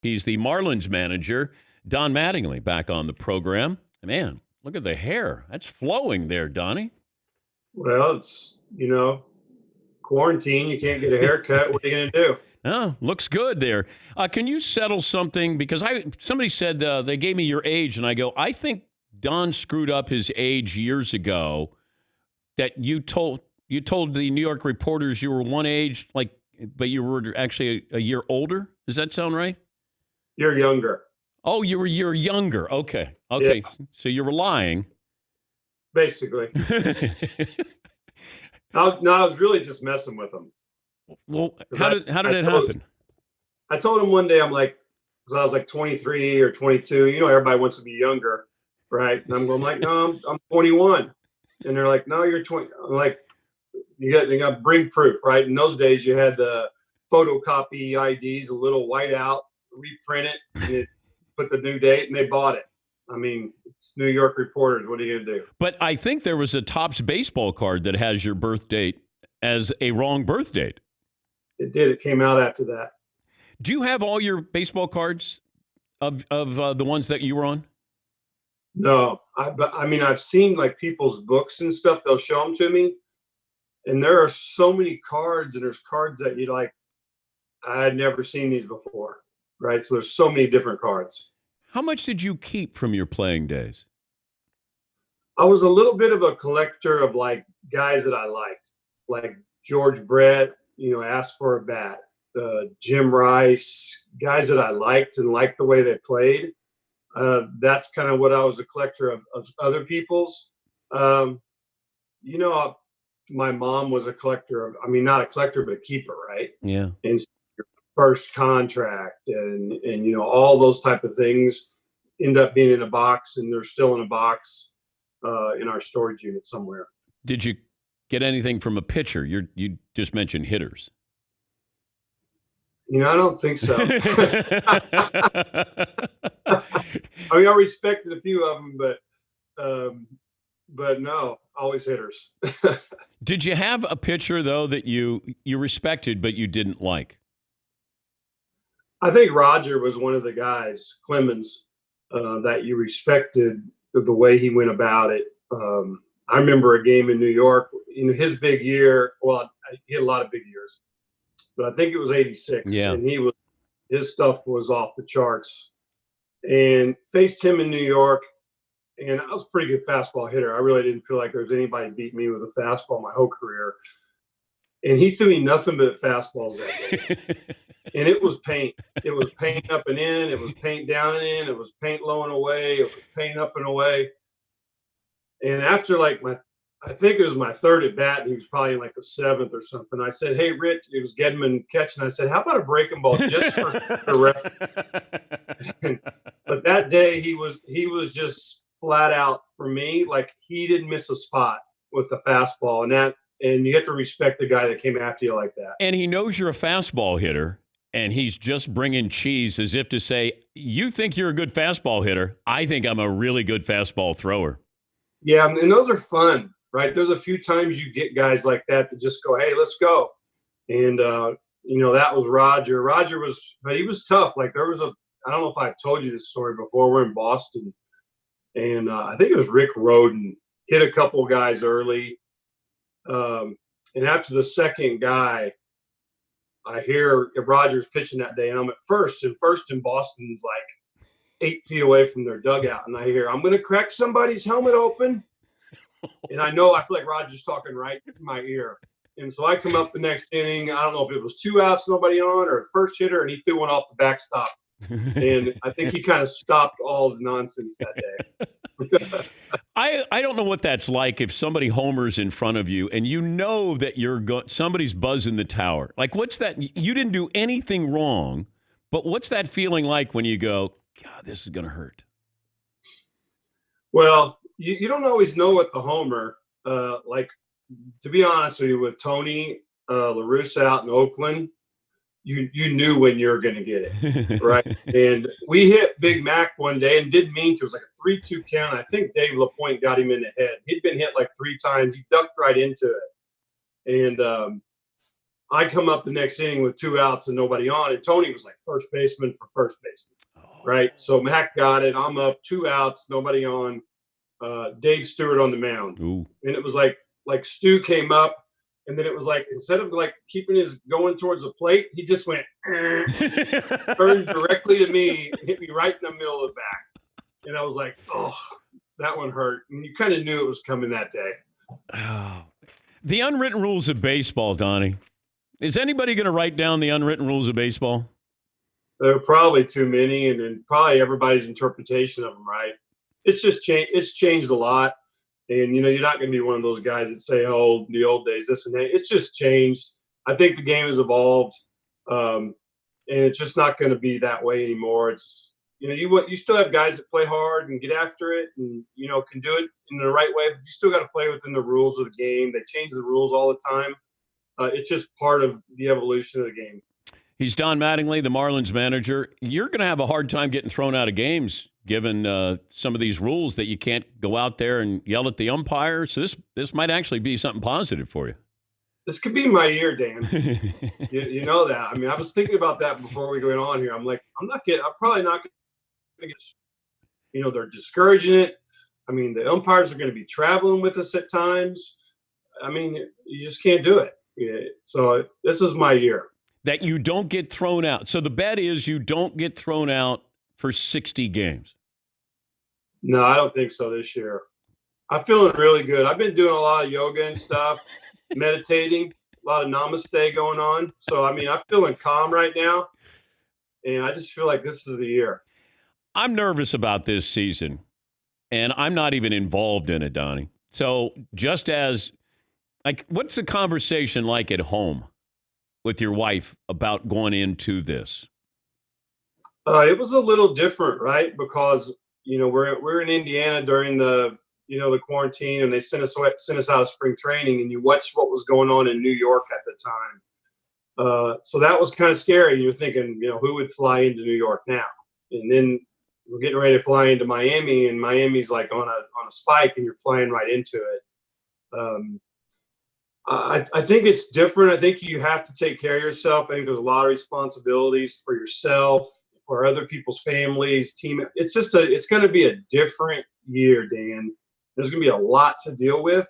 He's the Marlins manager, Don Mattingly, back on the program. Man, look at the hair. That's flowing there, Donnie. Well, it's, quarantine. You can't get a haircut. What are you going to do? Oh, looks good there. Can you settle something? Because somebody said they gave me your age, and I go, I think Don screwed up his age years ago. That you told the New York reporters you were one age, but you were actually a year older. Does that sound right? You're younger. Oh, you were a year younger. Okay. Yeah. So you were lying. Basically. No, I was really just messing with him. Well, how did it happen? I told him one day, I'm like, because I was like 23 or 22. Everybody wants to be younger, right? And I'm going like, no, I'm 21. And they're like, no, you're 20. I'm like, you got to bring proof, right? In those days, you had the photocopy IDs, a little white out, reprint it, and put the new date, and they bought it. I mean, it's New York reporters. What are you going to do? But I think there was a Topps baseball card that has your birth date as a wrong birth date. It did. It came out after that. Do you have all your baseball cards of the ones that you were on? No. I mean, I've seen like people's books and stuff. They'll show them to me. And there are so many cards, and there's cards that you like, I had never seen these before, right? So there's so many different cards. How much did you keep from your playing days? I was a little bit of a collector of like guys that I liked, like George Brett, asked for a bat, Jim Rice, guys that I liked and liked the way they played. That's kind of what I was a collector of other people's. My mom was a collector of, not a collector, but a keeper, right? Yeah. And your first contract and all those type of things end up being in a box, and they're still in a box in our storage unit somewhere. Did you get anything from a pitcher? You just mentioned hitters. I don't think so. I respected a few of them, but no, always hitters. Did you have a pitcher, though, that you respected but you didn't like? I think Roger was one of the guys, Clemens, that you respected the way he went about it. I remember a game in New York, his big year. Well, he had a lot of big years, but I think it was 86. Yeah. And his stuff was off the charts. And faced him in New York. And I was a pretty good fastball hitter. I really didn't feel like there was anybody beat me with a fastball my whole career. And he threw me nothing but fastballs that day. And it was paint. It was paint up and in. It was paint down and in. It was paint low and away. It was paint up and away. And after I think it was my third at bat, and he was probably in like the seventh or something. I said, "Hey, Rich," it was Gedman catching. I said, "How about a breaking ball just for the referee?" But that day he was just flat out for me. Like he didn't miss a spot with the fastball, and you have to respect the guy that came after you like that. And he knows you're a fastball hitter, and he's just bringing cheese as if to say, "You think you're a good fastball hitter? I think I'm a really good fastball thrower." Yeah, and those are fun, right? There's a few times you get guys like that just go, "Hey, let's go," and that was Roger. But he was tough. Like I don't know if I've told you this story before. We're in Boston. And I think it was Rick Rhoden hit a couple guys early. And after the second guy, I hear Rogers pitching that day. And I'm at first, and Boston's like 8 feet away from their dugout. And I hear, "I'm going to crack somebody's helmet open." And I feel like Rogers talking right in my ear. And so I come up the next inning. I don't know if it was 2 outs, nobody on, or a first hitter, and he threw one off the backstop. And I think he kind of stopped all the nonsense that day. I don't know what that's like if somebody homers in front of you and you know that somebody's buzzing the tower. Like, what's that? You didn't do anything wrong, but what's that feeling like when you go, "God, this is going to hurt"? Well, you don't always know what the homer, to be honest with you, with Tony La Russa out in Oakland, you knew when you were going to get it, right? And we hit Big Mac one day and didn't mean to. It was like a 3-2 count. I think Dave LaPointe got him in the head. He'd been hit like 3 times. He ducked right into it. And I come up the next inning with 2 outs and nobody on, and Tony was like first baseman for first baseman, right? So Mac got it. I'm up 2 outs, nobody on. Dave Stewart on the mound, Ooh. and it was like Stu came up, and then it was like instead of like keeping his going towards the plate, he just went turned directly to me, hit me right in the middle of the back, and I was like, oh, that one hurt, and you kind of knew it was coming that day. Oh. The unwritten rules of baseball, Donnie. Is anybody going to write down the unwritten rules of baseball? There are probably too many, and then probably everybody's interpretation of them, right? It's just changed. It's changed a lot, and you're not going to be one of those guys that say, "Oh, the old days, this and that." It's just changed. I think the game has evolved, and it's just not going to be that way anymore. It's you still have guys that play hard and get after it, and can do it in the right way. But you still got to play within the rules of the game. They change the rules all the time. It's just part of the evolution of the game. He's Don Mattingly, the Marlins manager. You're going to have a hard time getting thrown out of games given some of these rules that you can't go out there and yell at the umpire. So this might actually be something positive for you. This could be my year, Dan. you know that. I mean, I was thinking about that before we went on here. I'm like, I'm probably not going to get, they're discouraging it. I mean, the umpires are going to be traveling with us at times. I mean, you just can't do it. Yeah. So this is my year. That you don't get thrown out. So the bet is you don't get thrown out for 60 games. No, I don't think so this year. I'm feeling really good. I've been doing a lot of yoga and stuff, meditating, a lot of namaste going on. So, I mean, I'm feeling calm right now, and I just feel like this is the year. I'm nervous about this season, and I'm not even involved in it, Donnie. So just as, what's the conversation like at home with your wife about going into this? It was a little different, right? Because we're in Indiana during the the quarantine, and they sent us out of spring training, and you watched what was going on in New York at the time. So that was kind of scary. You're thinking, who would fly into New York now? And then we're getting ready to fly into Miami, and Miami's like on a spike, and you're flying right into it. I think it's different. I think you have to take care of yourself. I think there's a lot of responsibilities for yourself, for other people's families, team. It's going to be a different year, Dan. There's going to be a lot to deal with.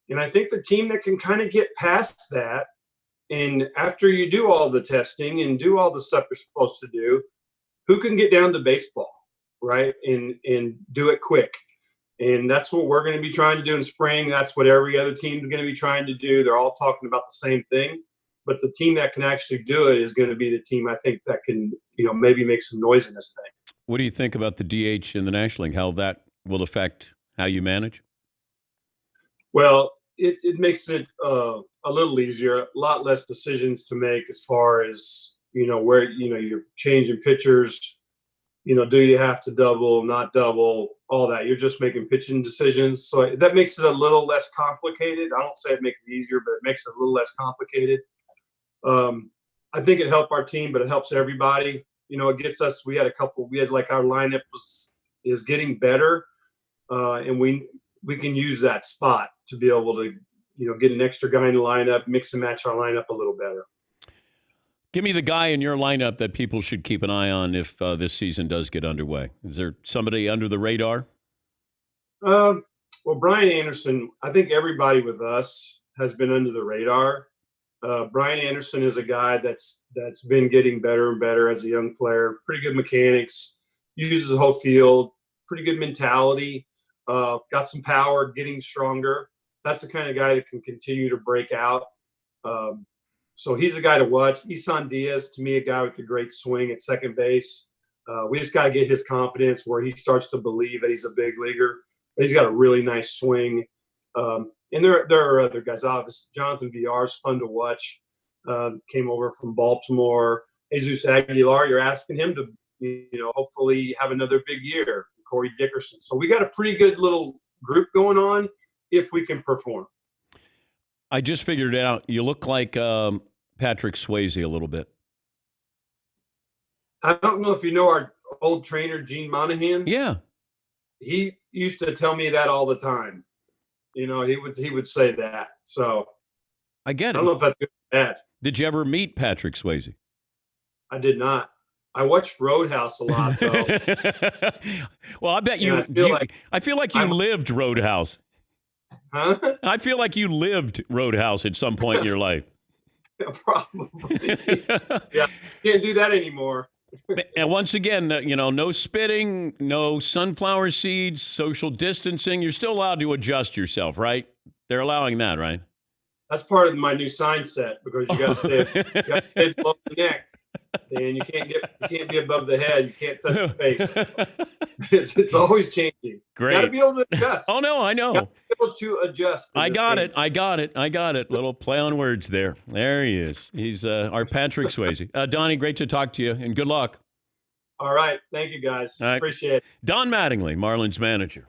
And I think the team that can kind of get past that, and after you do all the testing and do all the stuff you're supposed to do, who can get down to baseball, right? And do it quick. And that's what we're going to be trying to do in spring. That's what every other team is going to be trying to do. They're all talking about the same thing. But the team that can actually do it is going to be the team, I think, that can, maybe make some noise in this thing. What do you think about the DH in the National League, how that will affect how you manage? Well, it makes it a little easier, a lot less decisions to make as far as, where, you're changing pitchers. Do you have to double, not double, all that. You're just making pitching decisions. So that makes it a little less complicated. I don't say it makes it easier, but it makes it a little less complicated. I think it helped our team, but it helps everybody. It gets us, we had our lineup is getting better. And we can use that spot to be able to, get an extra guy in the lineup, mix and match our lineup a little better. Give me the guy in your lineup that people should keep an eye on if this season does get underway. Is there somebody under the radar? Well, Brian Anderson, I think everybody with us has been under the radar. Brian Anderson is a guy that's been getting better and better as a young player. Pretty good mechanics, uses the whole field, pretty good mentality, got some power, getting stronger. That's the kind of guy that can continue to break out. So he's a guy to watch. Isan Diaz, to me, a guy with a great swing at second base. We just got to get his confidence where he starts to believe that he's a big leaguer. But he's got a really nice swing. And there are other guys. Obviously, Jonathan Villar is fun to watch. Came over from Baltimore. Jesus Aguilar, you're asking him to, hopefully have another big year. Corey Dickerson. So we got a pretty good little group going on if we can perform. I just figured it out. You look like Patrick Swayze a little bit. I don't know if you know our old trainer, Gene Monahan. Yeah. He used to tell me that all the time. He would say that. So I get it. I don't know if that's good bad. Did you ever meet Patrick Swayze? I did not. I watched Roadhouse a lot, though. Well, I bet And I feel like you lived Roadhouse. Huh? I feel like you lived Roadhouse at some point in your life. Probably. Yeah, can't do that anymore. And once again, no spitting, no sunflower seeds, social distancing. You're still allowed to adjust yourself, right? They're allowing that, right? That's part of my new sign set, because you got to stay below the neck, and you can't be above the head. You can't touch the face. It's always changing. Great. You got to be able to adjust. Oh no, I know. You got to be able to adjust. I got it. Little play on words there. There he is. He's our Patrick Swayze. Donnie, great to talk to you, and good luck. All right. Thank you, guys. All right. Appreciate it. Don Mattingly, Marlins manager.